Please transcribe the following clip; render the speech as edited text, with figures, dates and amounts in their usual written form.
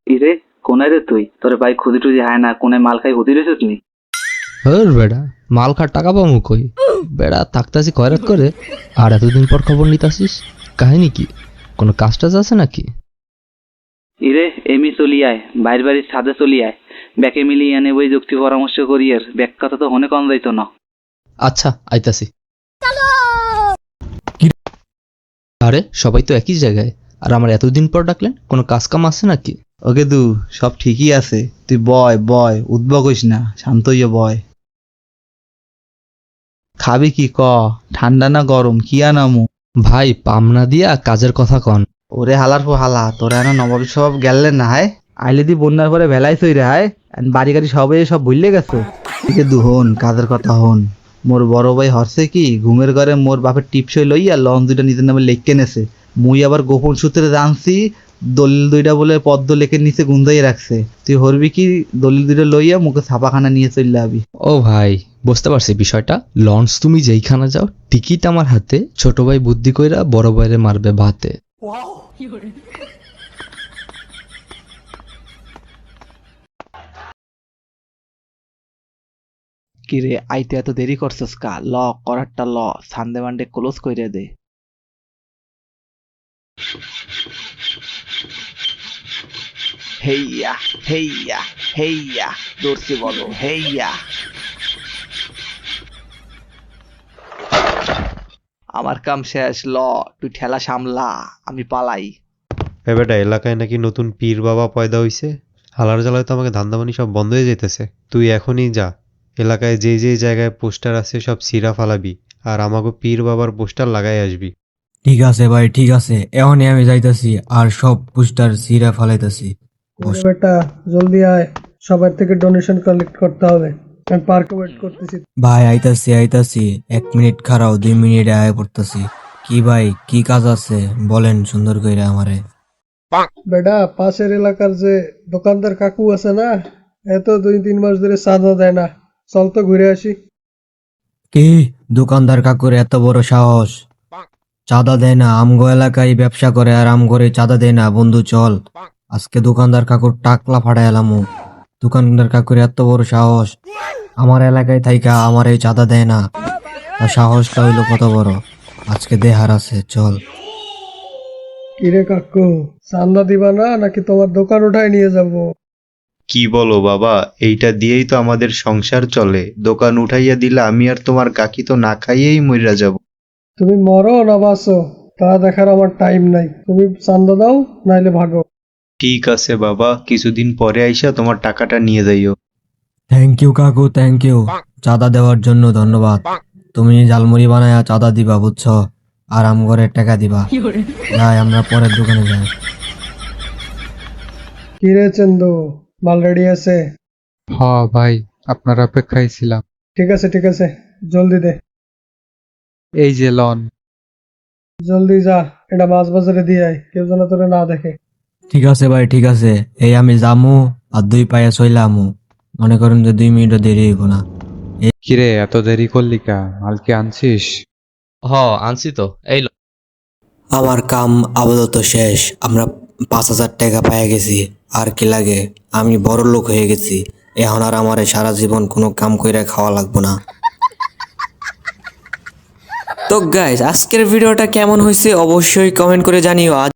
ইরে কোনায় রে তুই? তোরে ভাই খুদি টুদি হায় না, কোনায় মাল খাই হুদি রেছিস নি? হর বেড়া, মাল খার টাকা পাবো কই? বেড়া থাকতাছি খয়রাত করে, আর এতদিন পর খবর নিতাছিস। কাহিনী কি? কোনো কাজ টাজ আছে নাকি? ইরে এমি চলি আয়, বাইর বাড়ির ছাদে চলি আয়, ব্যাকে মিলিয়ে এনে বই যুক্তি পরামর্শ করি এর ব্যাক কথা তো হনে কম যাইতো না। আচ্ছা আইতাছি। আরে সবাই তো একই জায়গায়, আর আমার এতদিন পর ডাকলেন, কোনো কাজ কাম আছে নাকি? ওকে দু, সব ঠিকই আছে, তুই বয় বয়, উদ্ভব হইস না, শান্ত হইয়া বয়। খাবি কি ক? ঠান্ডা না গরম, কি আনামু? ভাই পামনা দিয়া কাজের কথা কন। ওরে হালার পর হালা, তোরা না নবাব সব গেলেন না হায়, আইলে দি বন্যার পরে ভেলাই থই রে হায়, বাড়ি গাড়ি সবে সব ভুললে গেছো। ঠিক দু হন, কাজের কথা হন। মোর বড় ভাই হরছে কি, ঘুমের ঘরে মোর বাপের টিপসই লইয়া লন দুইটা নিজের নামে লেখকে নেছে। মুই আবার গোপন সূত্রে জানছি দলিল দুইটা বলে পদ্ম লেখের নিচে গুন্দাই রাখছে। তুই হরবি কি, দলিল দুইটা লইয়া মুখে ছাপাখানা নিয়ে চললে আবি। ও ভাই বুঝতে পারছি বিষয়টা। লঞ্চ তুমি যেইখানে যাও, টিকিট আমার হাতে। ছোট ভাই বুদ্ধি কইরা বড় ভাইরে মারবে ভাতে। কিরে আইতে এত দেরি করছস কা? ল করারটা ল, সানডে মানডে ক্লোজ কইরে দে। হেইয়া হেইয়া হেইয়া, দৌড়ছি বলো হেইয়া। আমার কাম শেষ, ল তুই ঠেলা সামলা, আমি পালাই। বেটা, এলাকায় নাকি নতুন পীর বাবা পয়দা হইছে। হালার জ্বালায় তো আমাকে ধান্দাবানি সব বন্ধ হয়ে যেতেছে। তুই এখনই যা, এলাকায় যে যে জায়গায় পোস্টার আছে সব ছিঁড়া ফালাবি, আর আমাকে পীর বাবার পোস্টার লাগাই আসবি। ঠিক আছে ভাই, ঠিক আছে, এখনই আমি যাইতাছি আর সব পোস্টার ছিঁড়া ফালাইতাছি। ওরে বেটা জলদি আয়, সবার থেকে ডোনেশন কালেক্ট করতে হবে। আমি পার্কে ওয়েট করতেছি। ভাই আইতাছি আইতাছি, 1 মিনিট খাড়াও, 2 মিনিটে আয় পড়তাছি। কি ভাই, কি কাজ আছে বলেন সুন্দর কইরা আমারে। বেটা পাশের এলাকার যে দোকানদার কাকু আছে না, এত 2-3 মাস ধরে চাঁদা দেয় না, চল তো ঘুরে আসি। কি দোকানদার কাকুর এত বড় সাহস? চাঁদা দেয় না? আমগো এলাকায় ব্যবসা করে আর আমগরে চাঁদা দেয় না? বন্ধু চল, আজকে দোকানদার কাকুর টাকলা ফাটাই এলামু। দোকানদার কাকুর এত বড় সাহস, আমার এলাকায় থাইকা আমার এই চাঁদা দেয় না। তার সাহসটা হইলো কত বড়, আজকে দেহার আছে, চল। কিরে কাকু, চান্দা দিবা না নাকি তোমার দোকান উঠায় নিয়ে যাব? কি বলো বাবা, এইটা দিয়েই তো আমাদের সংসার চলে। দোকান উঠাইয়া দিলে আমি আর তোমার কাকি তো না খাইয়েই মইরা যাব। তুমি মরো না বাঁচো তা দেখার আমার টাইম নাই, তুমি চান্দা দাও নাইলে ভাগো। ঠিক আছে বাবা, কিছুদিন পরে আইসা তোমার টাকাটা নিয়ে যাইও। থ্যাংক ইউ কাকু, থ্যাংক ইউ। চাঁদা দেওয়ার জন্য ধন্যবাদ। তুমি ঝালমুড়ি বানায়া চাঁদা দিবা বুঝছো, আর আমগরের টাকা দিবা। যাই আমরা পরের দোকানে যাই। কিরে চন্দু, মাল রেডি আছে? হ্যাঁ ভাই, আপনার অপেক্ষায় ছিলাম। ঠিক আছে ঠিক আছে, জলদি দে। এই যে লন। জলদি যা, এটা মাছ বাজারে দিয়ে আয়, কেউ যেন তোরে না দেখে। ঠিক আছে ভাই, ঠিক আছে, এই আমি যামু আর 2 পায়ে চইলামু। মনে করেন যে 2 মিনিটও দেরি হইব না। কিরে এত দেরি করলি কা? মাল কি আনছিস? হ আনছি তো, এই লো। আমার কাম আপাতত শেষ, আমরা 5,000 টাকা পেয়ে গেছি। আর কি লাগে, আমি বড় লোক হয়ে গেছি। এখন আর আমার সারা জীবন কোনো কাম কইরা খাওয়া লাগবো না। তো গাইস, আজকের ভিডিওটা কেমন হয়েছে অবশ্যই কমেন্ট করে জানিও।